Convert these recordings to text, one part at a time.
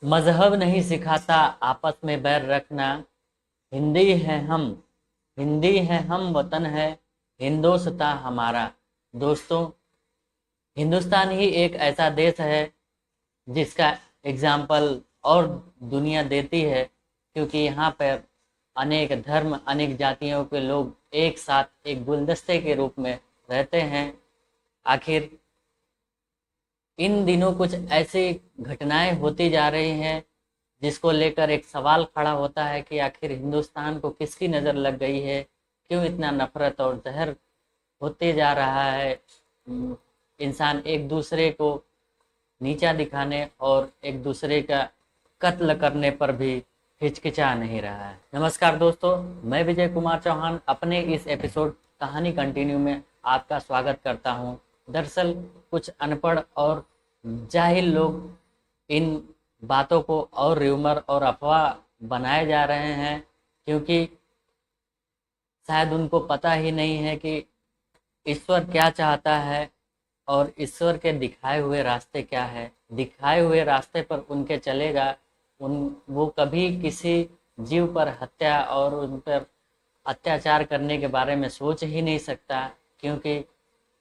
मजहब नहीं सिखाता आपस में बैर रखना। हिंदी है हम हिंदी है हम वतन है हिंदोस्तां हमारा। दोस्तों, हिंदुस्तान ही एक ऐसा देश है जिसका एग्जाम्पल और दुनिया देती है, क्योंकि यहाँ पर अनेक धर्म अनेक जातियों के लोग एक साथ एक गुलदस्ते के रूप में रहते हैं। आखिर इन दिनों कुछ ऐसी घटनाएं होती जा रही हैं जिसको लेकर एक सवाल खड़ा होता है कि आखिर हिंदुस्तान को किसकी नज़र लग गई है, क्यों इतना नफरत और जहर होते जा रहा है। इंसान एक दूसरे को नीचा दिखाने और एक दूसरे का कत्ल करने पर भी हिचकिचा नहीं रहा है। नमस्कार दोस्तों, मैं विजय कुमार चौहान अपने इस एपिसोड कहानी कंटिन्यू में आपका स्वागत करता हूं। दरअसल कुछ अनपढ़ और जाहिल लोग इन बातों को और र्यूमर और अफवाह बनाए जा रहे हैं, क्योंकि शायद उनको पता ही नहीं है कि ईश्वर क्या चाहता है और ईश्वर के दिखाए हुए रास्ते क्या है। दिखाए हुए रास्ते पर उनके चलेगा उन वो कभी किसी जीव पर हत्या और उन पर अत्याचार करने के बारे में सोच ही नहीं सकता, क्योंकि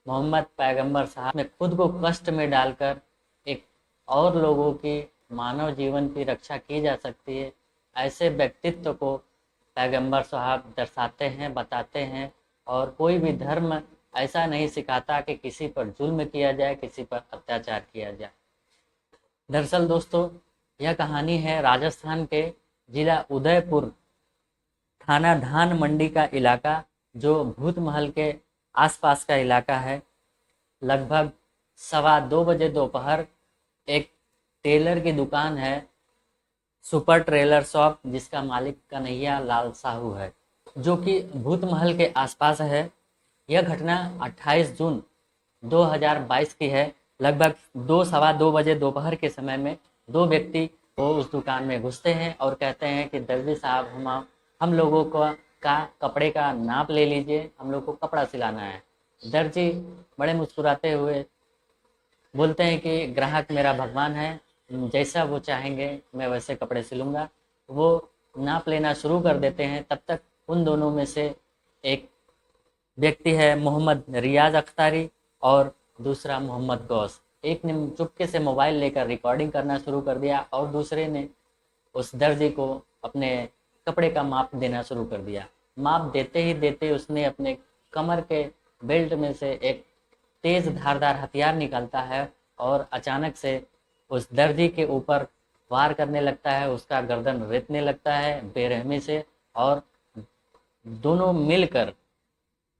मोहम्मद पैगंबर साहब ने खुद को कष्ट में डालकर एक और लोगों की मानव जीवन की रक्षा की जा सकती है, ऐसे व्यक्तित्व को पैगंबर साहब दर्शाते हैं, बताते हैं। और कोई भी धर्म ऐसा नहीं सिखाता कि किसी पर जुल्म किया जाए, किसी पर अत्याचार किया जाए। दरअसल दोस्तों, यह कहानी है राजस्थान के जिला उदयपुर, थाना धान मंडी का इलाका, जो भूत महल के आसपास का इलाका है। लगभग 2:15 बजे दोपहर एक टेलर की दुकान है, सुपर ट्रेलर शॉप, जिसका मालिक कन्हैया लाल साहू है, जो कि भूत महल के आसपास है। यह घटना 28 जून 2022 की है। लगभग 2 सवा 2 बजे दोपहर के समय में दो व्यक्ति वो उस दुकान में घुसते हैं और कहते हैं कि दर्जी साहब, हम लोगों का कपड़े का नाप ले लीजिए, हम लोग को कपड़ा सिलाना है। दर्जी बड़े मुस्कुराते हुए बोलते हैं कि ग्राहक मेरा भगवान है, जैसा वो चाहेंगे मैं वैसे कपड़े सिलूंगा। वो नाप लेना शुरू कर देते हैं। तब तक उन दोनों में से एक व्यक्ति है मोहम्मद रियाज अख्तारी और दूसरा मोहम्मद गौस। एक ने चुपके से मोबाइल लेकर रिकॉर्डिंग करना शुरू कर दिया और दूसरे ने उस दर्जी को अपने कपड़े का माप देना शुरू कर दिया। माप देते ही देते उसने अपने कमर के बेल्ट में से एक तेज धारदार हथियार निकालता है और अचानक से उस दर्जी के ऊपर वार करने लगता है। उसका गर्दन रेतने लगता है बेरहमी से, और दोनों मिलकर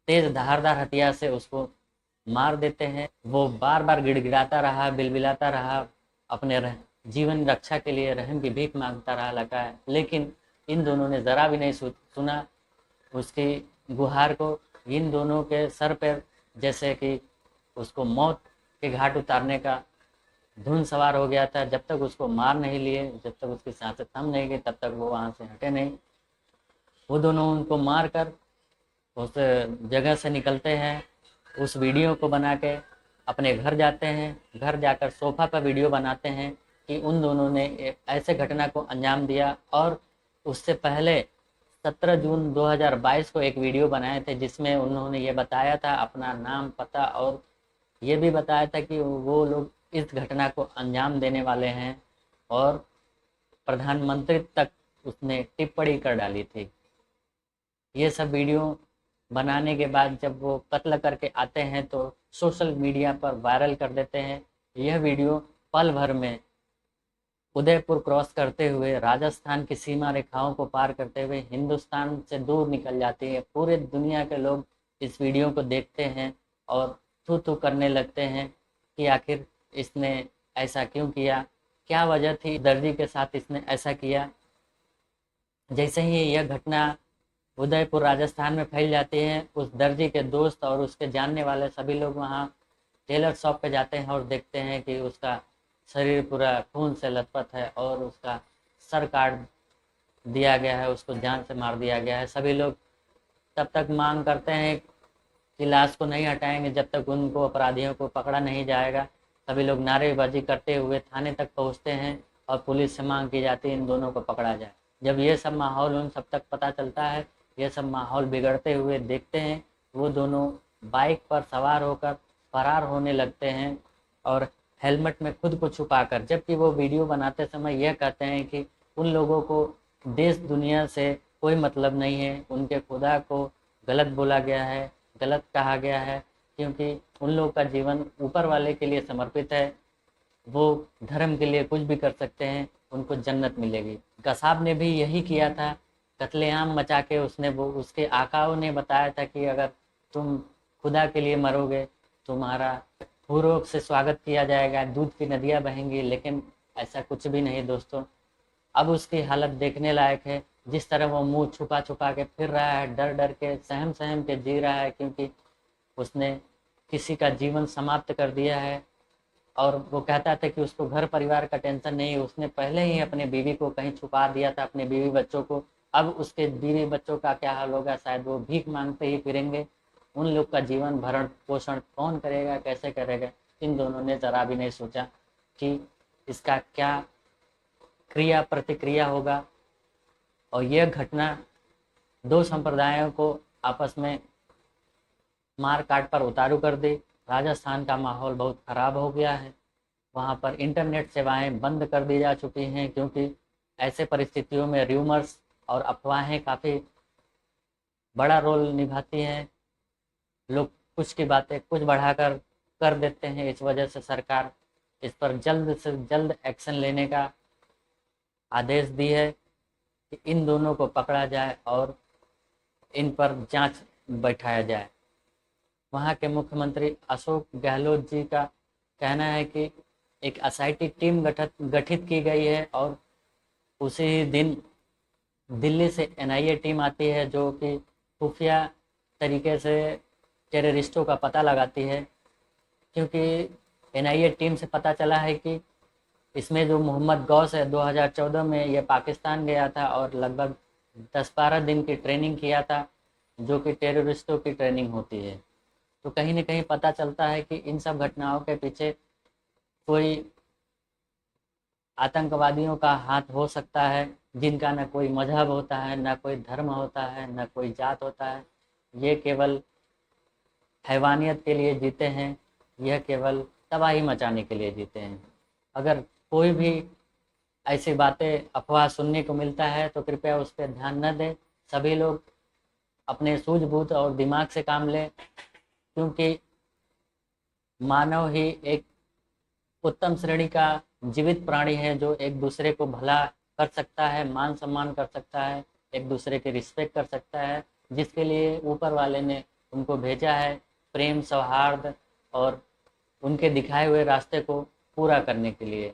तेज धारदार हथियार से उसको मार देते हैं। वो बार बार गिड़गिड़ाता रहा, बिलबिलाता रहा, अपने जीवन रक्षा के लिए रहम की भीख मांगता रहा लगा है, लेकिन इन दोनों ने ज़रा भी नहीं सुना उसकी गुहार को। इन दोनों के सर पर जैसे कि उसको मौत के घाट उतारने का धुन सवार हो गया था। जब तक उसको मार नहीं लिए, जब तक उसकी सांसें थम नहीं गई, तब तक वो वहाँ से हटे नहीं। वो दोनों उनको मार कर उस जगह से निकलते हैं। उस वीडियो को बना के अपने घर जाते हैं। घर जाकर सोफा पर वीडियो बनाते हैं कि उन दोनों ने ऐसे घटना को अंजाम दिया। और उससे पहले 17 जून 2022 को एक वीडियो बनाए थे, जिसमें उन्होंने ये बताया था अपना नाम, पता, और ये भी बताया था कि वो लोग इस घटना को अंजाम देने वाले हैं। और प्रधानमंत्री तक उसने टिप्पणी कर डाली थी। ये सब वीडियो बनाने के बाद जब वो कत्ल करके आते हैं तो सोशल मीडिया पर वायरल कर देते हैं। यह वीडियो पल भर में उदयपुर क्रॉस करते हुए राजस्थान की सीमा रेखाओं को पार करते हुए हिंदुस्तान से दूर निकल जाती है। पूरे दुनिया के लोग इस वीडियो को देखते हैं और थू थू करने लगते हैं कि आखिर इसने ऐसा क्यों किया, क्या वजह थी दर्जी के साथ इसने ऐसा किया। जैसे ही यह घटना उदयपुर राजस्थान में फैल जाती है, उस दर्जी के दोस्त और उसके जानने वाले सभी लोग वहाँ टेलर शॉप पे जाते हैं और देखते हैं कि उसका शरीर पूरा खून से लथपथ है और उसका सर काट दिया गया है, उसको जान से मार दिया गया है। सभी लोग तब तक मांग करते हैं कि लाश को नहीं हटाएंगे जब तक उनको अपराधियों को पकड़ा नहीं जाएगा। सभी लोग नारेबाजी करते हुए थाने तक पहुँचते हैं और पुलिस से मांग की जाती है इन दोनों को पकड़ा जाए। जब ये सब माहौल उन सब तक पता चलता है, ये सब माहौल बिगड़ते हुए देखते हैं, वो दोनों बाइक पर सवार होकर फरार होने लगते हैं और हेलमेट में खुद को छुपाकर, जबकि वो वीडियो बनाते समय यह कहते हैं कि उन लोगों को देश दुनिया से कोई मतलब नहीं है, उनके खुदा को गलत बोला गया है, गलत कहा गया है, क्योंकि उन लोगों का जीवन ऊपर वाले के लिए समर्पित है, वो धर्म के लिए कुछ भी कर सकते हैं, उनको जन्नत मिलेगी। कसाब ने भी यही किया था, कत्लेआम मचा के उसने वो उसके आकाओं ने बताया था कि अगर तुम खुदा के लिए मरोगे, तुम्हारा पूर्वक से स्वागत किया जाएगा, दूध की नदियाँ बहेंगी, लेकिन ऐसा कुछ भी नहीं दोस्तों। अब उसकी हालत देखने लायक है, जिस तरह वो मुंह छुपा छुपा के फिर रहा है, डर डर के सहम सहम के जी रहा है, क्योंकि उसने किसी का जीवन समाप्त कर दिया है। और वो कहता था कि उसको घर परिवार का टेंशन नहीं, उसने पहले ही अपने बीवी को कहीं छुपा दिया था, अपने बीवी बच्चों को। अब उसके बीवी बच्चों का क्या हाल होगा, शायद वो भीख मांगते ही फिरेंगे। उन लोग का जीवन भरण पोषण कौन करेगा, कैसे करेगा? इन दोनों ने जरा भी नहीं सोचा कि इसका क्या क्रिया प्रतिक्रिया होगा। और यह घटना दो संप्रदायों को आपस में मार काट पर उतारू कर दी। राजस्थान का माहौल बहुत खराब हो गया है, वहाँ पर इंटरनेट सेवाएं बंद कर दी जा चुकी हैं, क्योंकि ऐसे परिस्थितियों में र्यूमर्स और अफवाहें काफ़ी बड़ा रोल निभाती हैं। लोग कुछ की बातें कुछ बढ़ाकर कर देते हैं, इस वजह से सरकार इस पर जल्द से जल्द एक्शन लेने का आदेश दी है कि इन दोनों को पकड़ा जाए और इन पर जांच बैठाया जाए। वहाँ के मुख्यमंत्री अशोक गहलोत जी का कहना है कि एक एसआईटी टीम गठित की गई है और उसी दिन दिल्ली से एनआईए टीम आती है, जो कि खुफिया तरीके से टेररिस्टों का पता लगाती है। क्योंकि एनआईए टीम से पता चला है कि इसमें जो मोहम्मद गौस है, 2014 में ये पाकिस्तान गया था और लगभग 10-12 दिन की ट्रेनिंग किया था, जो कि टेररिस्टों की ट्रेनिंग होती है। तो कहीं न कहीं पता चलता है कि इन सब घटनाओं के पीछे कोई आतंकवादियों का हाथ हो सकता है, जिनका न कोई मजहब होता है, न कोई धर्म होता है, न कोई जात होता है। ये केवल हैवानियत के लिए जीते हैं, यह केवल तबाही मचाने के लिए जीते हैं। अगर कोई भी ऐसी बातें अफवाह सुनने को मिलता है तो कृपया उस पर ध्यान न दें। सभी लोग अपने सूझबूझ और दिमाग से काम लें, क्योंकि मानव ही एक उत्तम श्रेणी का जीवित प्राणी है, जो एक दूसरे को भला कर सकता है, मान सम्मान कर सकता है, एक दूसरे की रिस्पेक्ट कर सकता है, जिसके लिए ऊपर वाले ने उनको भेजा है, प्रेम सौहार्द और उनके दिखाए हुए रास्ते को पूरा करने के लिए।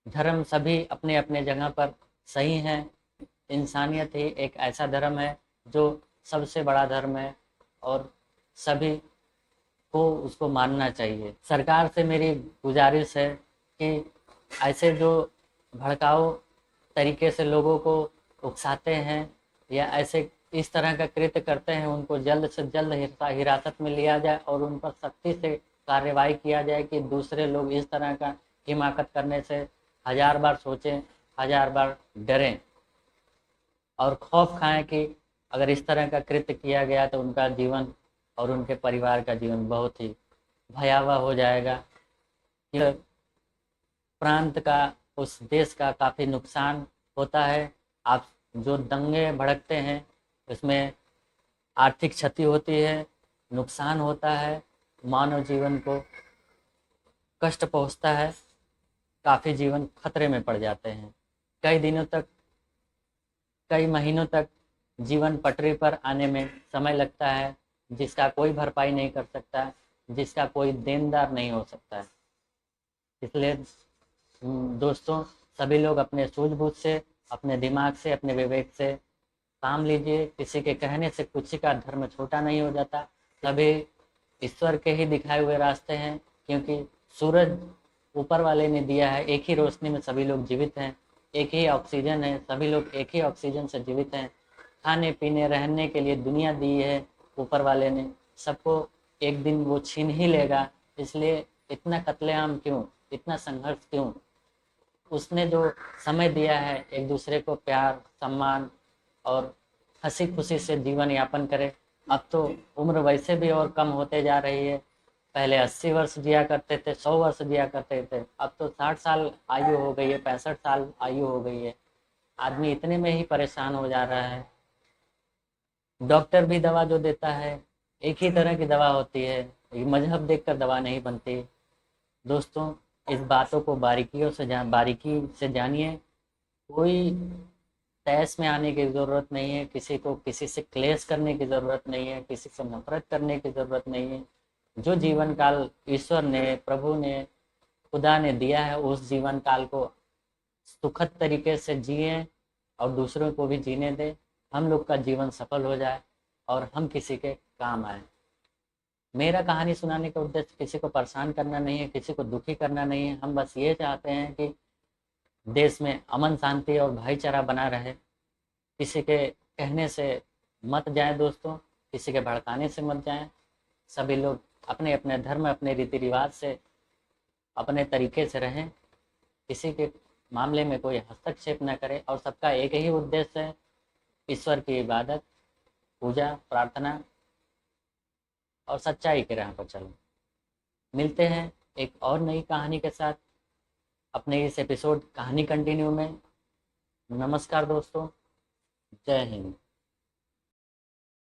धर्म सभी अपने अपने जगह पर सही हैं। इंसानियत ही एक ऐसा धर्म है जो सबसे बड़ा धर्म है और सभी को उसको मानना चाहिए। सरकार से मेरी गुजारिश है कि ऐसे जो भड़काऊ तरीके से लोगों को उकसाते हैं या ऐसे इस तरह का कृत्य करते हैं, उनको जल्द से जल्द हिरासत में लिया जाए और उन पर सख्ती से कार्रवाई किया जाए कि दूसरे लोग इस तरह का हिमाकत करने से हजार बार सोचें, हजार बार डरें और खौफ खाएं कि अगर इस तरह का कृत्य किया गया तो उनका जीवन और उनके परिवार का जीवन बहुत ही भयावह हो जाएगा। यह प्रांत का, उस देश का काफ़ी नुकसान होता है। आप जो दंगे भड़कते हैं उसमें आर्थिक क्षति होती है, नुकसान होता है, मानव जीवन को कष्ट पहुंचता है, काफ़ी जीवन खतरे में पड़ जाते हैं। कई दिनों तक, कई महीनों तक जीवन पटरी पर आने में समय लगता है, जिसका कोई भरपाई नहीं कर सकता, जिसका कोई देनदार नहीं हो सकता है। इसलिए दोस्तों, सभी लोग अपने सूझबूझ से, अपने दिमाग से, अपने विवेक से काम लीजिए। किसी के कहने से किसी का धर्म छोटा नहीं हो जाता। सभी ईश्वर के ही दिखाए हुए रास्ते हैं, क्योंकि सूरज ऊपर वाले ने दिया है, एक ही रोशनी में सभी लोग जीवित हैं, एक ही ऑक्सीजन है, सभी लोग एक ही ऑक्सीजन से जीवित हैं। खाने पीने रहने के लिए दुनिया दी है ऊपर वाले ने, सबको एक दिन वो छीन ही लेगा। इसलिए इतना कत्लेआम क्यों, इतना संघर्ष क्यों? उसने जो समय दिया है एक दूसरे को प्यार सम्मान और हंसी खुशी से जीवन यापन करे। अब तो उम्र वैसे भी और कम होते जा रही है। पहले 80 वर्ष जिया करते थे, 100 वर्ष जिया करते थे, अब तो 60 साल आयु हो गई है, 65 साल आयु हो गई है। आदमी इतने में ही परेशान हो जा रहा है। डॉक्टर भी दवा जो देता है एक ही तरह की दवा होती है, ये मजहब देखकर दवा नहीं बनती। दोस्तों, इस बातों को बारीकी से जानिए। कोई तहस में आने की ज़रूरत नहीं है, किसी को किसी से क्लेश करने की ज़रूरत नहीं है, किसी से नफरत करने की ज़रूरत नहीं है। जो जीवन काल ईश्वर ने, प्रभु ने, खुदा ने दिया है, उस जीवन काल को सुखद तरीके से जिए और दूसरों को भी जीने दें। हम लोग का जीवन सफल हो जाए और हम किसी के काम आए। मेरा कहानी सुनाने का उद्देश्य किसी को परेशान करना नहीं है, किसी को दुखी करना नहीं है। हम बस ये चाहते हैं कि देश में अमन शांति और भाईचारा बना रहे। किसी के कहने से मत जाएं दोस्तों, किसी के भड़काने से मत जाएं। सभी लोग अपने अपने धर्म, अपने रीति रिवाज से, अपने तरीके से रहें। किसी के मामले में कोई हस्तक्षेप न करे और सबका एक ही उद्देश्य है, ईश्वर की इबादत, पूजा, प्रार्थना और सच्चाई के राह पर चलें। मिलते हैं एक और नई कहानी के साथ अपने इस एपिसोड कहानी कंटिन्यू में। नमस्कार दोस्तों, जय हिंद।